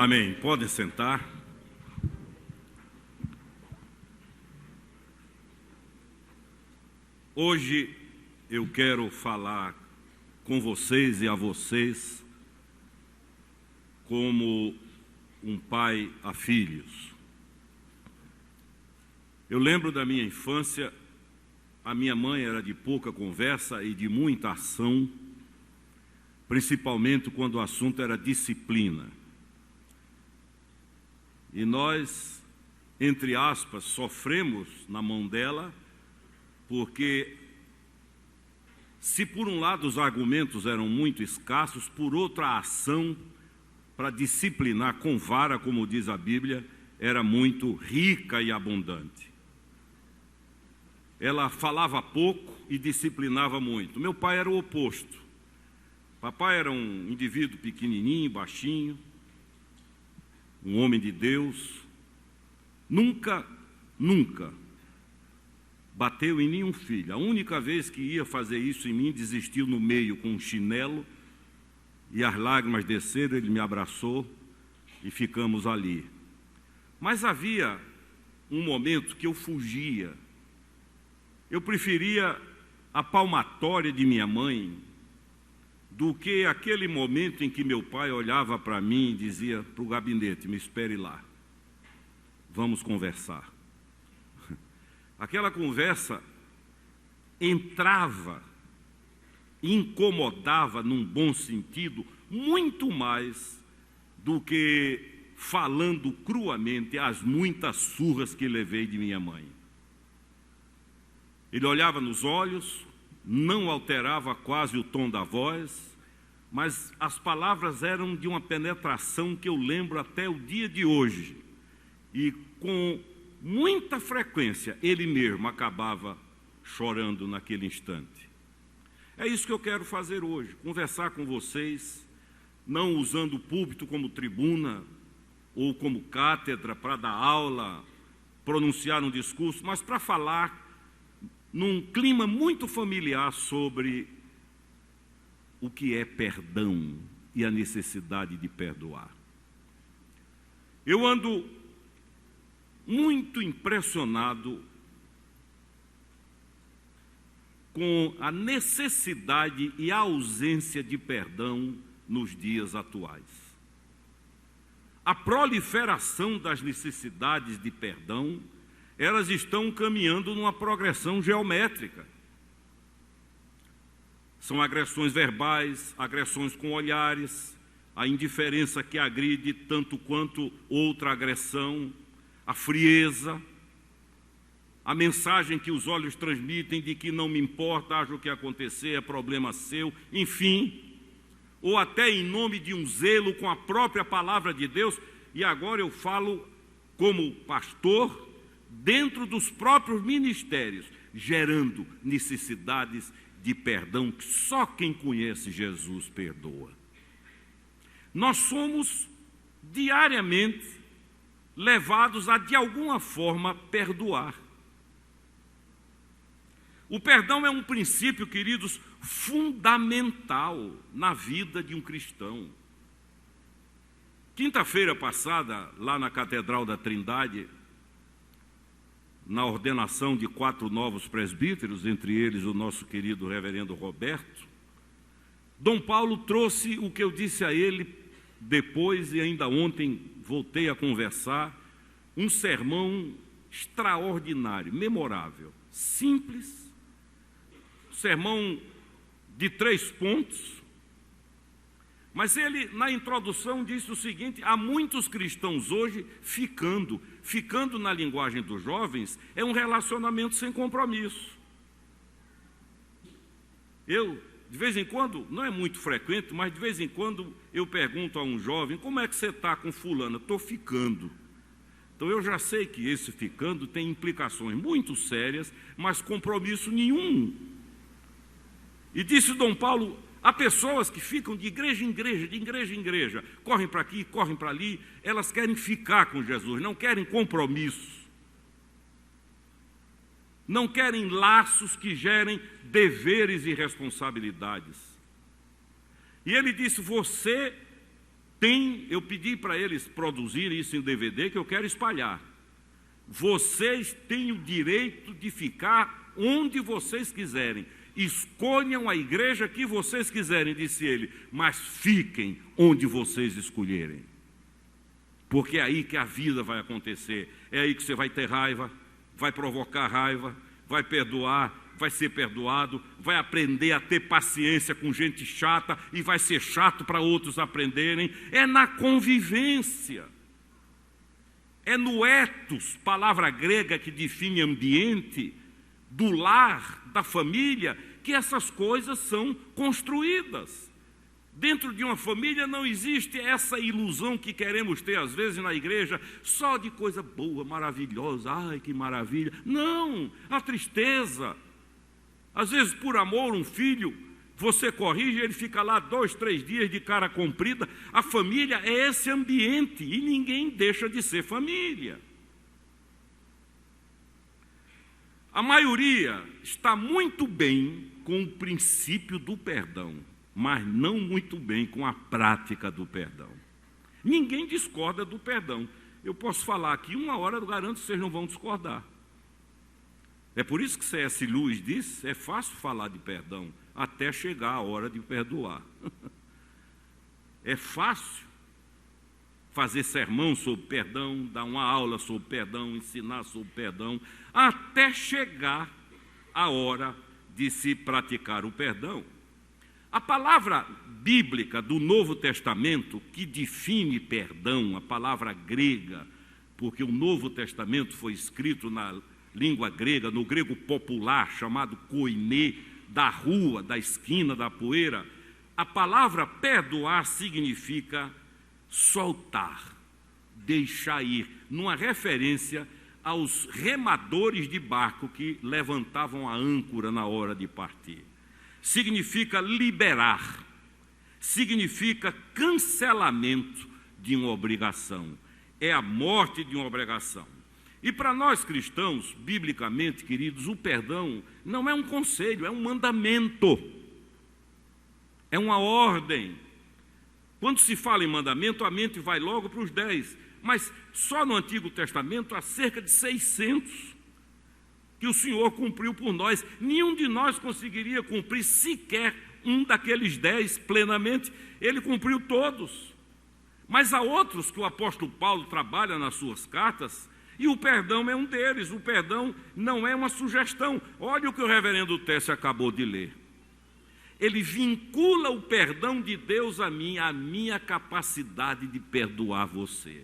Amém. Podem sentar. Hoje eu quero falar com vocês e a vocês como um pai a filhos. Eu lembro da minha infância, a minha mãe era de pouca conversa e de muita ação, principalmente quando o assunto era disciplina. E nós, entre aspas, sofremos na mão dela, porque se por um lado os argumentos eram muito escassos, por outra a ação para disciplinar com vara, como diz a Bíblia, era muito rica e abundante. Ela falava pouco e disciplinava muito. Meu pai era o oposto. Papai era um indivíduo pequenininho, baixinho, um homem de Deus. Nunca bateu em nenhum filho. A única vez que ia fazer isso em mim, desistiu no meio com um chinelo, e as lágrimas desceram, ele me abraçou e ficamos ali. Mas havia um momento que eu fugia. Eu preferia a palmatória de minha mãe do que aquele momento em que meu pai olhava para mim e dizia para o gabinete: me espere lá, vamos conversar. Aquela conversa entrava, incomodava num bom sentido, muito mais do que falando cruamente as muitas surras que levei de minha mãe. Ele olhava nos olhos, não alterava quase o tom da voz, mas as palavras eram de uma penetração que eu lembro até o dia de hoje. E com muita frequência, ele mesmo acabava chorando naquele instante. É isso que eu quero fazer hoje, conversar com vocês, não usando o púlpito como tribuna ou como cátedra para dar aula, pronunciar um discurso, mas para falar num clima muito familiar sobre o que é perdão e a necessidade de perdoar. Eu ando muito impressionado com a necessidade e a ausência de perdão nos dias atuais. A proliferação das necessidades de perdão, elas estão caminhando numa progressão geométrica. São agressões verbais, agressões com olhares, a indiferença que agride tanto quanto outra agressão, a frieza, a mensagem que os olhos transmitem de que não me importa, haja o que acontecer, é problema seu, enfim, ou até em nome de um zelo com a própria palavra de Deus, e agora eu falo como pastor, dentro dos próprios ministérios, gerando necessidades de perdão que só quem conhece Jesus perdoa. Nós somos diariamente levados a, de alguma forma, perdoar. O perdão é um princípio, queridos, fundamental na vida de um cristão. Quinta-feira passada, lá na Catedral da Trindade, na ordenação de 4 novos presbíteros, entre eles o nosso querido reverendo Roberto, Dom Paulo trouxe o que eu disse a ele depois, e ainda ontem voltei a conversar, um sermão extraordinário, memorável, simples, sermão de 3 pontos, mas ele, na introdução, disse o seguinte: há muitos cristãos hoje ficando na linguagem dos jovens, é um relacionamento sem compromisso. Eu, de vez em quando, não é muito frequente, mas de vez em quando eu pergunto a um jovem: como é que você está com fulano? Estou ficando. Então eu já sei que esse ficando tem implicações muito sérias, mas compromisso nenhum. E disse Dom Paulo: há pessoas que ficam de igreja em igreja, correm para aqui, correm para ali, elas querem ficar com Jesus, não querem compromisso. Não querem laços que gerem deveres e responsabilidades. E ele disse: você tem eu pedi para eles produzirem isso em DVD, que eu quero espalhar. Vocês têm o direito de ficar onde vocês quiserem. Escolham a igreja que vocês quiserem, disse ele, mas fiquem onde vocês escolherem. Porque é aí que a vida vai acontecer. É aí que você vai ter raiva, vai provocar raiva, vai perdoar, vai ser perdoado, vai aprender a ter paciência com gente chata e vai ser chato para outros aprenderem. É na convivência. É no ethos, palavra grega que define ambiente, do lar, da família, que essas coisas são construídas. Dentro de uma família não existe essa ilusão que queremos ter, às vezes, na igreja, só de coisa boa, maravilhosa, ai, que maravilha. Não, a tristeza. Às vezes, por amor, um filho, você corrige, ele fica lá 2, 3 dias de cara comprida. A família é esse ambiente e ninguém deixa de ser família. A maioria está muito bem com o princípio do perdão, mas não muito bem com a prática do perdão. Ninguém discorda do perdão. Eu posso falar aqui 1 hora, eu garanto que vocês não vão discordar. É por isso que C.S. Lewis diz, é fácil falar de perdão, até chegar a hora de perdoar. É fácil fazer sermão sobre perdão, dar uma aula sobre perdão, ensinar sobre perdão, até chegar a hora de se praticar o perdão. A palavra bíblica do Novo Testamento que define perdão, a palavra grega, porque o Novo Testamento foi escrito na língua grega, no grego popular, chamado koiné, da rua, da esquina, da poeira, a palavra perdoar significa soltar, deixar ir, numa referência aos remadores de barco que levantavam a âncora na hora de partir. Significa liberar, significa cancelamento de uma obrigação, é a morte de uma obrigação. E para nós cristãos, biblicamente, queridos, o perdão não é um conselho, é um mandamento, é uma ordem. Quando se fala em mandamento, a mente vai logo para os 10, mas só no Antigo Testamento há cerca de 600 que o Senhor cumpriu por nós. Nenhum de nós conseguiria cumprir sequer um daqueles 10 plenamente, ele cumpriu todos. Mas há outros que o apóstolo Paulo trabalha nas suas cartas, e o perdão é um deles. O perdão não é uma sugestão. Olha o que o reverendo Técio acabou de ler. Ele vincula o perdão de Deus a mim, a minha capacidade de perdoar você.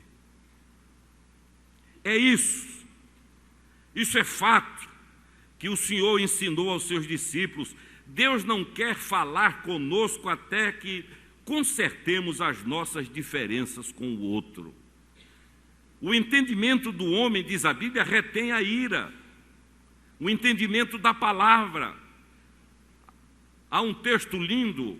É isso. Isso é fato que o Senhor ensinou aos seus discípulos. Deus não quer falar conosco até que consertemos as nossas diferenças com o outro. O entendimento do homem, diz a Bíblia, retém a ira. O entendimento da palavra. Há um texto lindo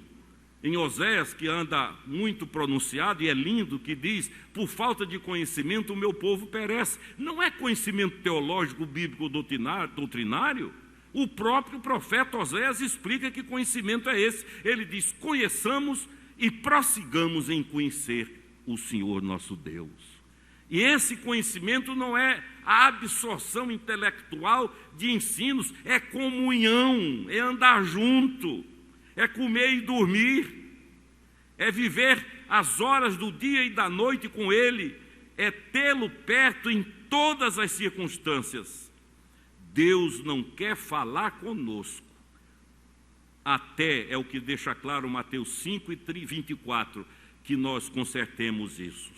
em Oséias que anda muito pronunciado e é lindo, que diz, por falta de conhecimento o meu povo perece. Não é conhecimento teológico, bíblico, doutrinário. O próprio profeta Oséias explica que conhecimento é esse. Ele diz, conheçamos e prossigamos em conhecer o Senhor nosso Deus. E esse conhecimento não é a absorção intelectual de ensinos, é comunhão, é andar junto, é comer e dormir, é viver as horas do dia e da noite com Ele, é tê-lo perto em todas as circunstâncias. Deus não quer falar conosco, até, é o que deixa claro Mateus 5 e 24, que nós consertemos isso.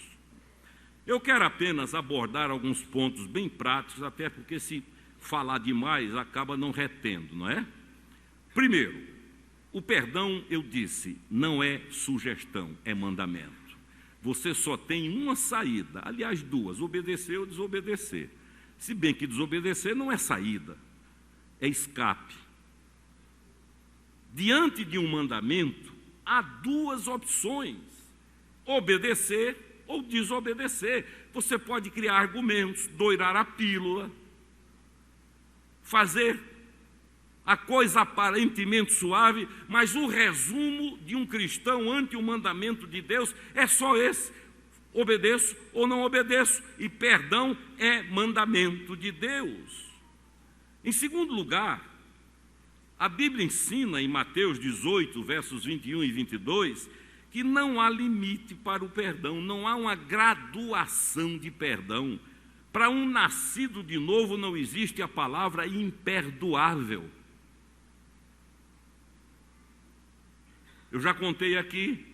Eu quero apenas abordar alguns pontos bem práticos, até porque se falar demais acaba não retendo, não é? Primeiro, o perdão, eu disse, não é sugestão, é mandamento. Você só tem uma saída, aliás 2, obedecer ou desobedecer. Se bem que desobedecer não é saída, é escape. Diante de um mandamento, há 2 opções, obedecer ou desobedecer. Você pode criar argumentos, dourar a pílula, fazer a coisa aparentemente suave, mas o resumo de um cristão ante o mandamento de Deus é só esse: obedeço ou não obedeço. E perdão é mandamento de Deus. Em segundo lugar, a Bíblia ensina em Mateus 18, versos 21 e 22, que não há limite para o perdão, não há uma graduação de perdão. Para um nascido de novo não existe a palavra imperdoável. Eu já contei aqui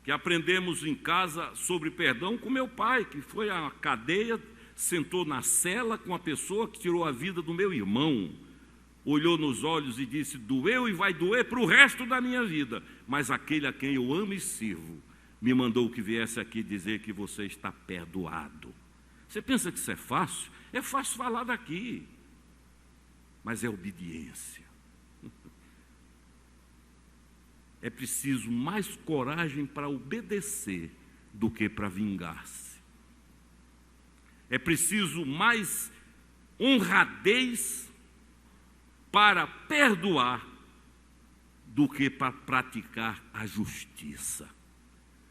que aprendemos em casa sobre perdão com meu pai, que foi à cadeia, sentou na cela com a pessoa que tirou a vida do meu irmão. Olhou nos olhos e disse: doeu e vai doer para o resto da minha vida, mas aquele a quem eu amo e sirvo me mandou que viesse aqui dizer que você está perdoado. Você pensa que isso é fácil? É fácil falar daqui, mas é obediência. É preciso mais coragem para obedecer do que para vingar-se. É preciso mais honradez para perdoar do que para praticar a justiça.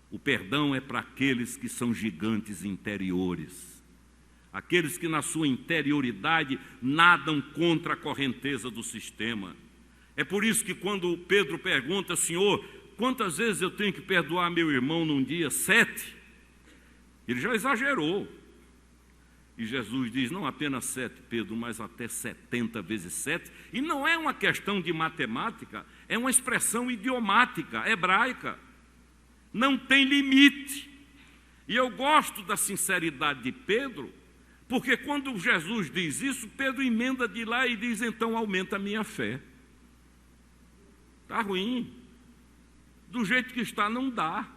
O perdão é para aqueles que são gigantes interiores, aqueles que na sua interioridade nadam contra a correnteza do sistema. É por isso que quando Pedro pergunta: Senhor, quantas vezes eu tenho que perdoar meu irmão num dia? 7. Ele já exagerou. E Jesus diz: não apenas 7, Pedro, mas até 70 vezes 7. E não é uma questão de matemática, é uma expressão idiomática, hebraica. Não tem limite. E eu gosto da sinceridade de Pedro, porque quando Jesus diz isso, Pedro emenda de lá e diz: então aumenta a minha fé. Está ruim. Do jeito que está, não dá.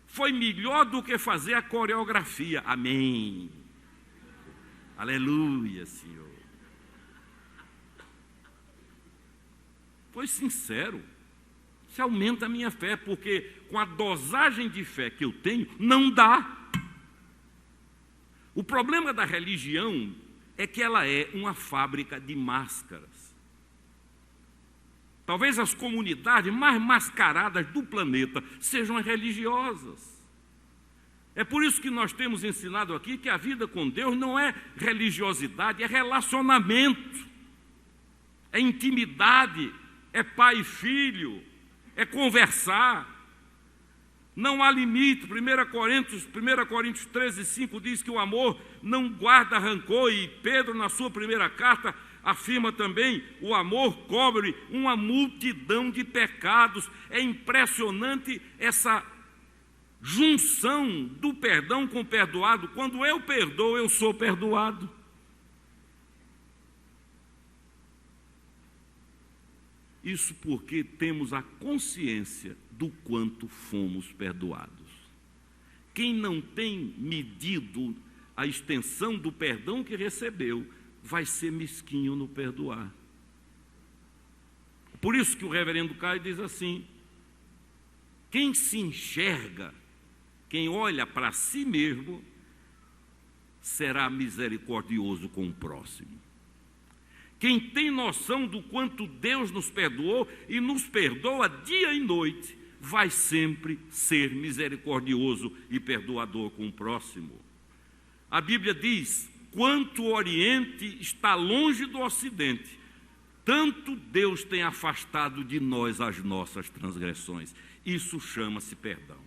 Foi melhor do que fazer a coreografia. Amém. Aleluia, Senhor. Foi sincero. Isso aumenta a minha fé, porque com a dosagem de fé que eu tenho, não dá. O problema da religião é que ela é uma fábrica de máscaras. Talvez as comunidades mais mascaradas do planeta sejam as religiosas. É por isso que nós temos ensinado aqui que a vida com Deus não é religiosidade, é relacionamento, é intimidade, é pai e filho, é conversar. Não há limite. 1 Coríntios 13, 5 diz que o amor não guarda rancor, e Pedro, na sua primeira carta, afirma também: o amor cobre uma multidão de pecados. É impressionante essa junção do perdão com o perdoado. Quando eu perdoo, eu sou perdoado. Isso porque temos a consciência do quanto fomos perdoados. Quem não tem medido a extensão do perdão que recebeu, vai ser mesquinho no perdoar. Por isso que o reverendo Caio diz assim: quem se enxerga, quem olha para si mesmo, será misericordioso com o próximo. Quem tem noção do quanto Deus nos perdoou e nos perdoa dia e noite, vai sempre ser misericordioso e perdoador com o próximo. A Bíblia diz: quanto o Oriente está longe do Ocidente, tanto Deus tem afastado de nós as nossas transgressões. Isso chama-se perdão.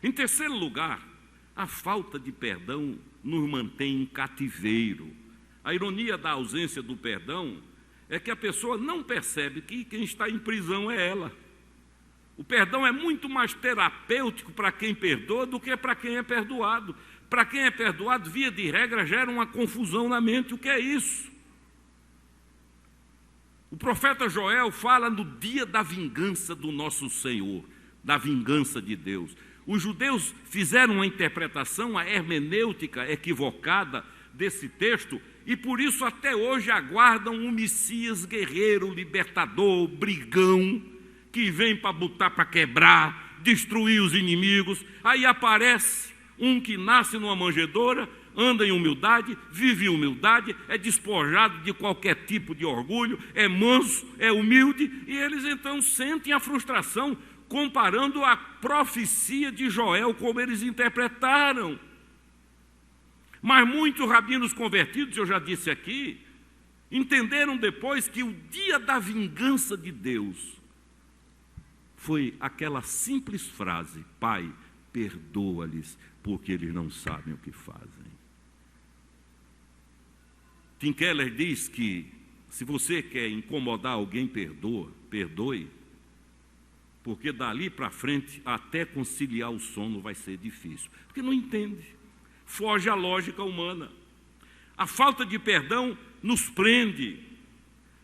Em terceiro lugar, a falta de perdão nos mantém em cativeiro. A ironia da ausência do perdão é que a pessoa não percebe que quem está em prisão é ela. O perdão é muito mais terapêutico para quem perdoa do que para quem é perdoado. Para quem é perdoado, via de regra, gera uma confusão na mente. O que é isso? O profeta Joel fala no dia da vingança do nosso Senhor, da vingança de Deus. Os judeus fizeram uma interpretação, a hermenêutica equivocada desse texto, e por isso até hoje aguardam um Messias guerreiro, libertador, brigão, que vem para botar para quebrar, destruir os inimigos. Aí aparece um que nasce numa manjedoura, anda em humildade, vive em humildade, é despojado de qualquer tipo de orgulho, é manso, é humilde, e eles então sentem a frustração. comparando a profecia de Joel, como eles interpretaram. Mas muitos rabinos convertidos, eu já disse aqui, entenderam depois que o dia da vingança de Deus foi aquela simples frase: Pai, perdoa-lhes, porque eles não sabem o que fazem. Tim Keller diz que se você quer incomodar alguém, perdoe, porque dali para frente até conciliar o sono vai ser difícil, porque não entende, foge à lógica humana. A falta de perdão nos prende.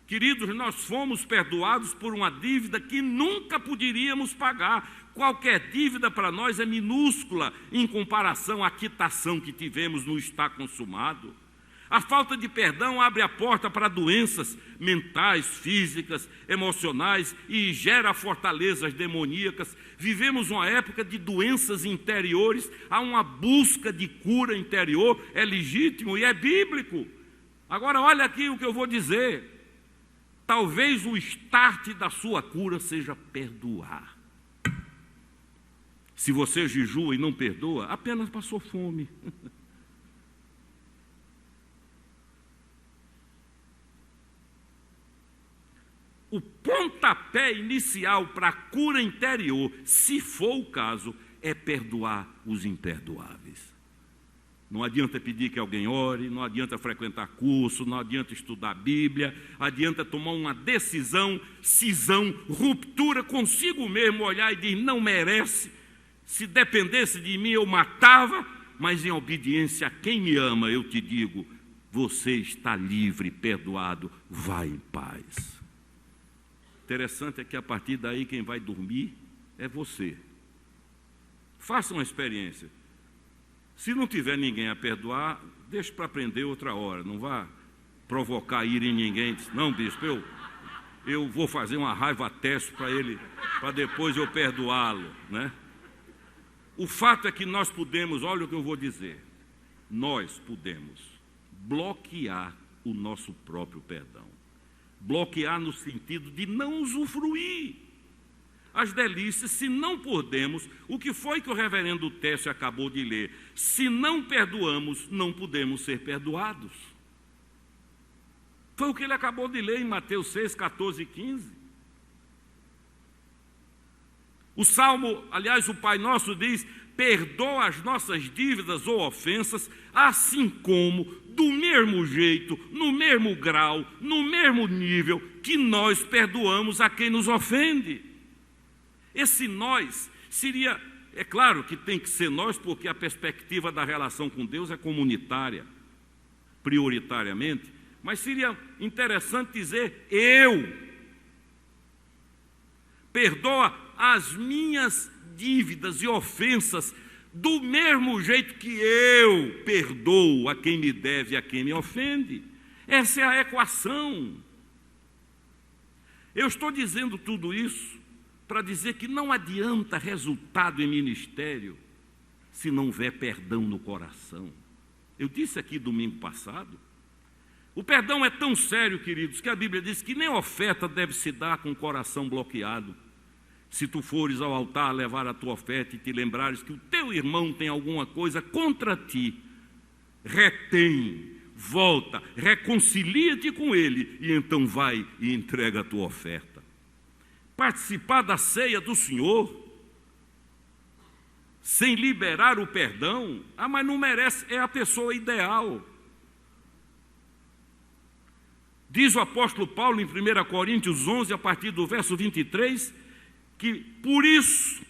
Queridos, nós fomos perdoados por uma dívida que nunca poderíamos pagar. Qualquer dívida para nós é minúscula em comparação à quitação que tivemos no está consumado. A falta de perdão abre a porta para doenças mentais, físicas, emocionais e gera fortalezas demoníacas. Vivemos uma época de doenças interiores, há uma busca de cura interior, é legítimo e é bíblico. Agora olha aqui o que eu vou dizer. Talvez o start da sua cura seja perdoar. Se você jejua e não perdoa, apenas passou fome. O pontapé inicial para a cura interior, se for o caso, é perdoar os imperdoáveis. Não adianta pedir que alguém ore, não adianta frequentar curso, não adianta estudar a Bíblia, adianta tomar uma decisão, cisão, ruptura consigo mesmo, olhar e dizer: não merece, se dependesse de mim eu matava, mas em obediência a quem me ama, eu te digo, você está livre, perdoado, vá em paz. Interessante é que a partir daí quem vai dormir é você. Faça uma experiência. Se não tiver ninguém a perdoar, deixe para aprender outra hora. Não vá provocar ira em ninguém. Não, bispo, eu vou fazer uma raiva teste para ele, para depois eu perdoá-lo, né? O fato é que nós podemos, olha o que eu vou dizer, nós podemos bloquear o nosso próprio perdão. Bloquear no sentido de não usufruir as delícias, se não podemos. O que foi que o reverendo Técio acabou de ler? Se não perdoamos, não podemos ser perdoados. Foi o que ele acabou de ler em Mateus 6, 14 e 15. O Salmo, aliás, o Pai Nosso diz: perdoa as nossas dívidas ou ofensas, assim como, do mesmo jeito, no mesmo grau, no mesmo nível, que nós perdoamos a quem nos ofende. Esse nós seria, é claro que tem que ser nós, porque a perspectiva da relação com Deus é comunitária, prioritariamente, mas seria interessante dizer: eu perdoa as minhas dívidas e ofensas do mesmo jeito que eu perdoo a quem me deve e a quem me ofende. Essa é a equação. Eu estou dizendo tudo isso para dizer que não adianta resultado em ministério se não houver perdão no coração. Eu disse aqui domingo passado, o perdão é tão sério, queridos, que a Bíblia diz que nem oferta deve se dar com o coração bloqueado. Se tu fores ao altar levar a tua oferta e te lembrares que o teu irmão tem alguma coisa contra ti, retém, volta, reconcilia-te com ele e então vai e entrega a tua oferta. Participar da ceia do Senhor sem liberar o perdão, mas não merece, é a pessoa ideal. Diz o apóstolo Paulo em 1 Coríntios 11, a partir do verso 23, que por isso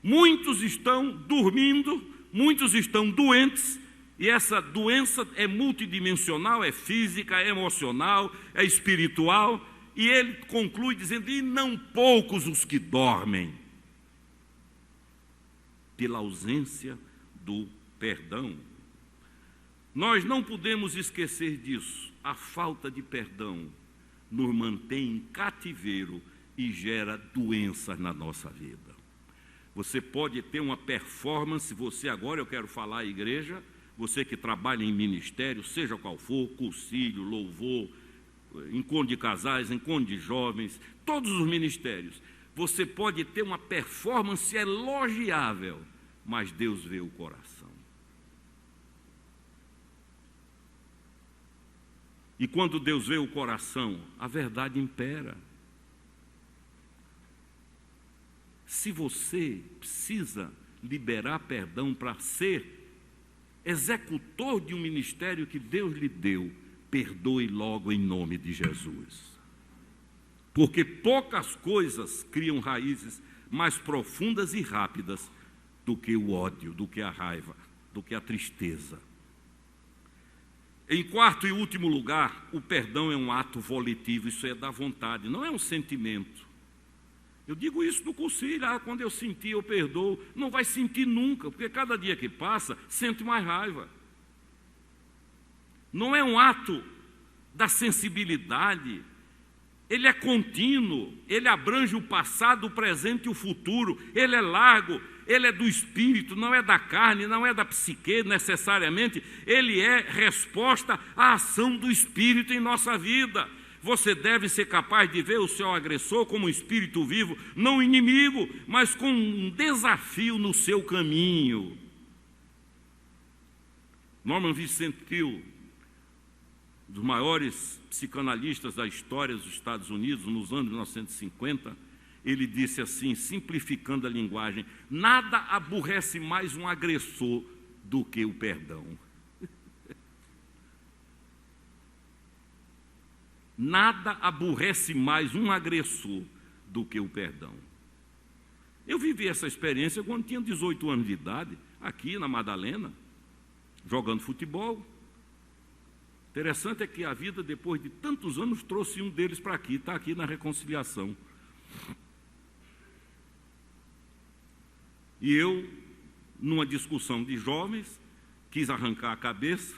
muitos estão dormindo, muitos estão doentes, e essa doença é multidimensional, é física, é emocional, é espiritual, e ele conclui dizendo: e não poucos os que dormem, pela ausência do perdão. Nós não podemos esquecer disso. A falta de perdão nos mantém em cativeiro e gera doenças na nossa vida. Você pode ter uma performance, agora eu quero falar à igreja, você que trabalha em ministério, seja qual for, cursilho, louvor, encontro de casais, encontro de jovens, todos os ministérios, Você pode ter uma performance elogiável, mas Deus vê o coração. E quando Deus vê o coração, a verdade impera. Se você precisa liberar perdão para ser executor de um ministério que Deus lhe deu, perdoe logo em nome de Jesus. Porque poucas coisas criam raízes mais profundas e rápidas do que o ódio, do que a raiva, do que a tristeza. Em quarto e último lugar, o perdão é um ato volitivo, isso é da vontade, não é um sentimento. Eu digo isso no concílio, quando eu sentir, eu perdoo. Não vai sentir nunca, porque cada dia que passa, sente mais raiva. Não é um ato da sensibilidade, ele é contínuo, ele abrange o passado, o presente e o futuro, ele é largo, ele é do espírito, não é da carne, não é da psique necessariamente, ele é resposta à ação do espírito em nossa vida. Você deve ser capaz de ver o seu agressor como um espírito vivo, não um inimigo, mas com um desafio no seu caminho. Norman Vincent Peale, dos maiores psicanalistas da história dos Estados Unidos, nos anos 1950, ele disse assim, simplificando a linguagem: nada aborrece mais um agressor do que o perdão. Nada aborrece mais um agressor do que o perdão. Eu vivi essa experiência quando tinha 18 anos de idade, aqui na Madalena, jogando futebol. Interessante é que a vida, depois de tantos anos, trouxe um deles para aqui, está aqui na reconciliação. E eu, numa discussão de jovens, quis arrancar a cabeça,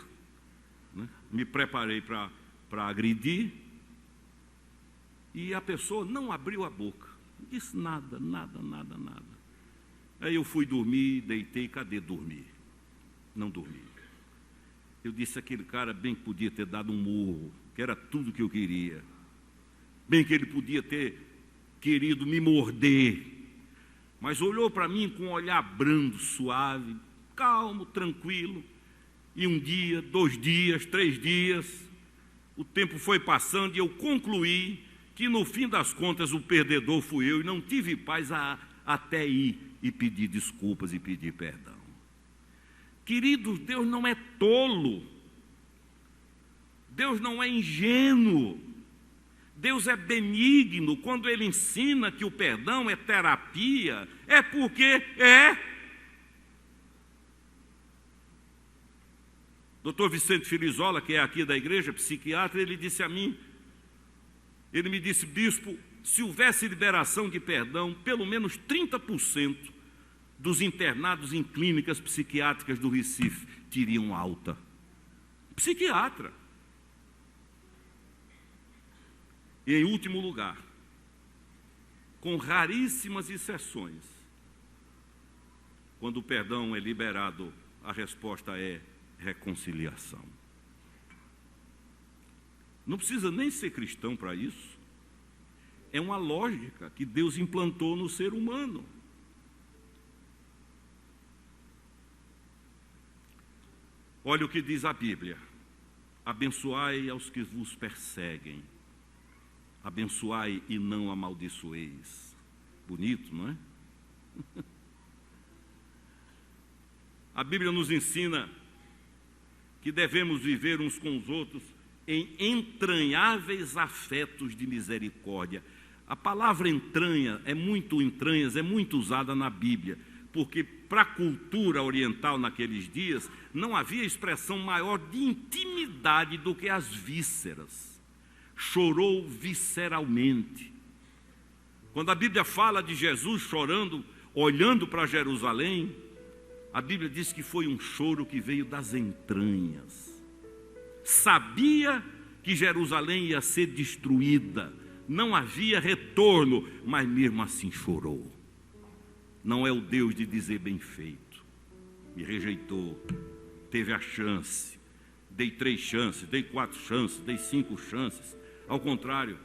né? Me preparei para agredir, e a pessoa não abriu a boca, não disse nada. Aí eu fui dormir, deitei, cadê dormir? Não dormi. Eu disse, aquele cara bem que podia ter dado um murro, que era tudo que eu queria. Bem que ele podia ter querido me morder, mas olhou para mim com um olhar brando, suave, calmo, tranquilo. E um dia, 2 dias, 3 dias, o tempo foi passando e eu concluí que no fim das contas o perdedor fui eu e não tive paz até ir e pedir desculpas e pedir perdão. Queridos, Deus não é tolo, Deus não é ingênuo, Deus é benigno. Quando Ele ensina que o perdão é terapia, é porque é. Dr. Vicente Filizola, que é aqui da igreja, psiquiatra, ele disse a mim, ele me disse: bispo, se houvesse liberação de perdão, pelo menos 30% dos internados em clínicas psiquiátricas do Recife teriam alta. Psiquiatra. E em último lugar, com raríssimas exceções, quando o perdão é liberado, a resposta é reconciliação. Não precisa nem ser cristão para isso. É uma lógica que Deus implantou no ser humano. Olha o que diz a Bíblia: abençoai aos que vos perseguem, abençoai e não amaldiçoeis. Bonito, não é? A Bíblia nos ensina que devemos viver uns com os outros em entranháveis afetos de misericórdia. A palavra entranhas é muito usada na Bíblia, porque para a cultura oriental naqueles dias não havia expressão maior de intimidade do que as vísceras. Chorou visceralmente. Quando a Bíblia fala de Jesus chorando, olhando para Jerusalém, a Bíblia diz que foi um choro que veio das entranhas. Sabia que Jerusalém ia ser destruída, não havia retorno, mas mesmo assim chorou. Não é o Deus de dizer bem feito, me rejeitou, teve a chance, dei 3 chances, dei 4 chances, dei 5 chances. Ao contrário,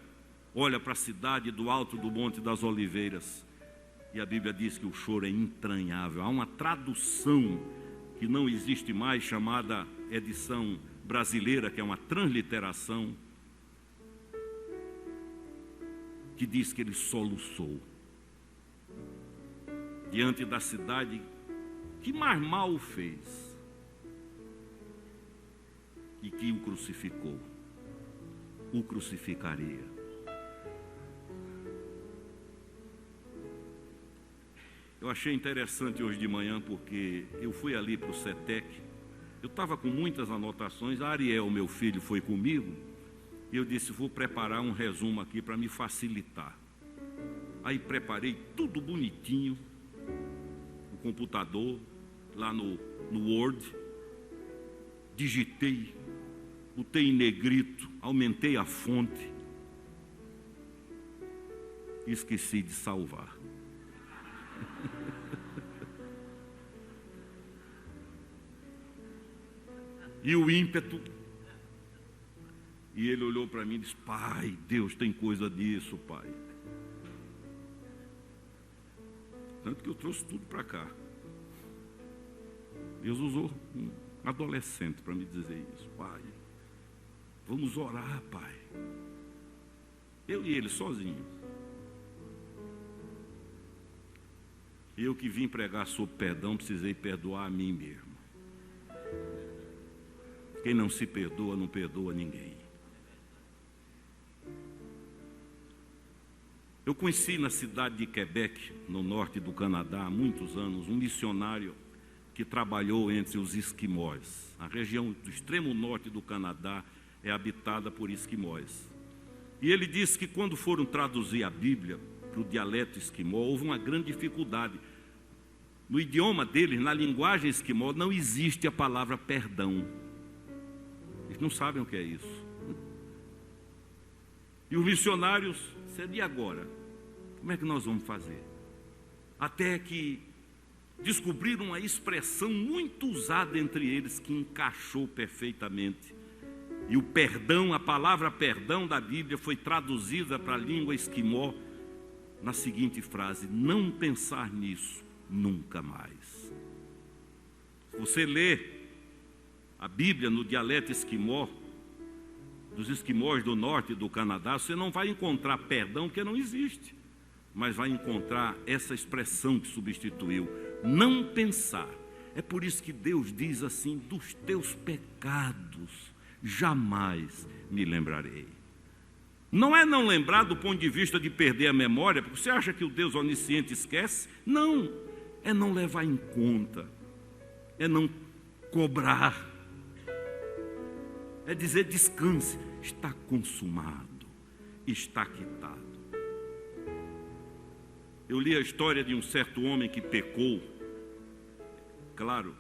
olha para a cidade do alto do Monte das Oliveiras, e a Bíblia diz que o choro é entranhável. Há uma tradução que não existe mais, chamada edição brasileira, que é uma transliteração, que diz que ele soluçou diante da cidade que mais mal o fez e que o crucificou, o crucificaria. Eu achei interessante hoje de manhã, porque eu fui ali para o CETEC, eu estava com muitas anotações, a Ariel, meu filho, foi comigo, e eu disse, vou preparar um resumo aqui para me facilitar. Aí preparei tudo bonitinho, o computador, lá no Word, digitei, botei em negrito, aumentei a fonte, e esqueci de salvar. E o ímpeto, e ele olhou para mim e disse, pai, Deus tem coisa disso, pai. Tanto que eu trouxe tudo para cá. Deus usou um adolescente para me dizer isso, pai, vamos orar, pai. Eu e ele sozinhos. Eu que vim pregar sobre perdão, precisei perdoar a mim mesmo. Quem não se perdoa, não perdoa ninguém. Eu conheci na cidade de Quebec, no norte do Canadá, há muitos anos, um missionário que trabalhou entre os esquimós. A região do extremo norte do Canadá é habitada por esquimós. E ele disse que quando foram traduzir a Bíblia para o dialeto esquimó, houve uma grande dificuldade. No idioma deles, na linguagem esquimó, não existe a palavra perdão. Eles não sabem o que é isso. E os missionários, e agora? Como é que nós vamos fazer? Até que descobriram uma expressão muito usada entre eles, que encaixou perfeitamente. E o perdão, a palavra perdão da Bíblia foi traduzida para a língua esquimó na seguinte frase: não pensar nisso nunca mais. Se você lê a Bíblia no dialeto esquimó, dos esquimós do norte do Canadá, você não vai encontrar perdão, que não existe, mas vai encontrar essa expressão que substituiu, não pensar. É por isso que Deus diz assim: dos teus pecados jamais me lembrarei. Não é não lembrar do ponto de vista de perder a memória, porque você acha que o Deus onisciente esquece? Não, é não levar em conta, é não cobrar, é dizer descanse, está consumado, está quitado. Eu li a história de um certo homem que pecou, claro,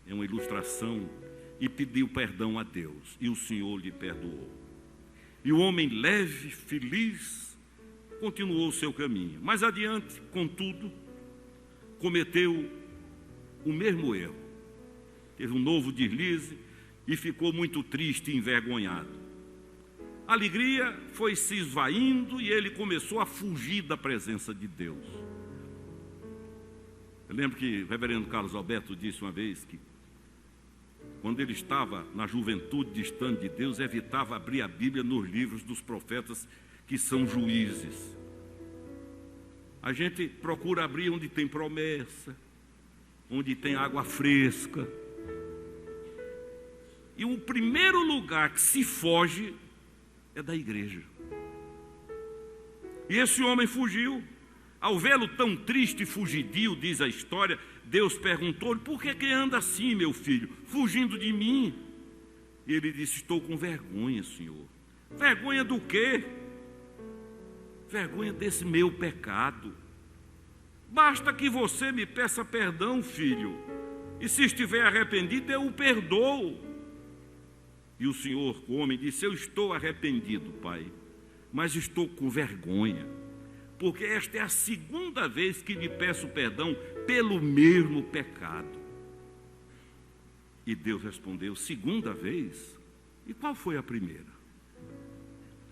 é uma ilustração, e pediu perdão a Deus, e o Senhor lhe perdoou. E o homem leve, feliz, continuou o seu caminho. Mais adiante, contudo, cometeu o mesmo erro. Teve um novo deslize e ficou muito triste e envergonhado. A alegria foi se esvaindo e ele começou a fugir da presença de Deus. Eu lembro que o reverendo Carlos Alberto disse uma vez que, quando ele estava na juventude distante de Deus, evitava abrir a Bíblia nos livros dos profetas, que são juízes. A gente procura abrir onde tem promessa, onde tem água fresca. E o primeiro lugar que se foge é da igreja. E esse homem fugiu. Ao vê-lo tão triste e fugidio, diz a história, Deus perguntou-lhe: por que anda assim, meu filho, fugindo de mim? E ele disse: estou com vergonha, Senhor. Vergonha do quê? Vergonha desse meu pecado. Basta que você me peça perdão, filho, e se estiver arrependido, eu o perdoo. E o Senhor, o homem, disse: eu estou arrependido, pai, mas estou com vergonha, porque esta é a segunda vez que lhe peço perdão pelo mesmo pecado. E Deus respondeu: segunda vez? E qual foi a primeira?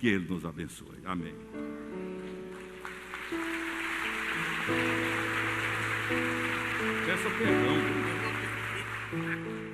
Que Ele nos abençoe. Amém. Peça perdão.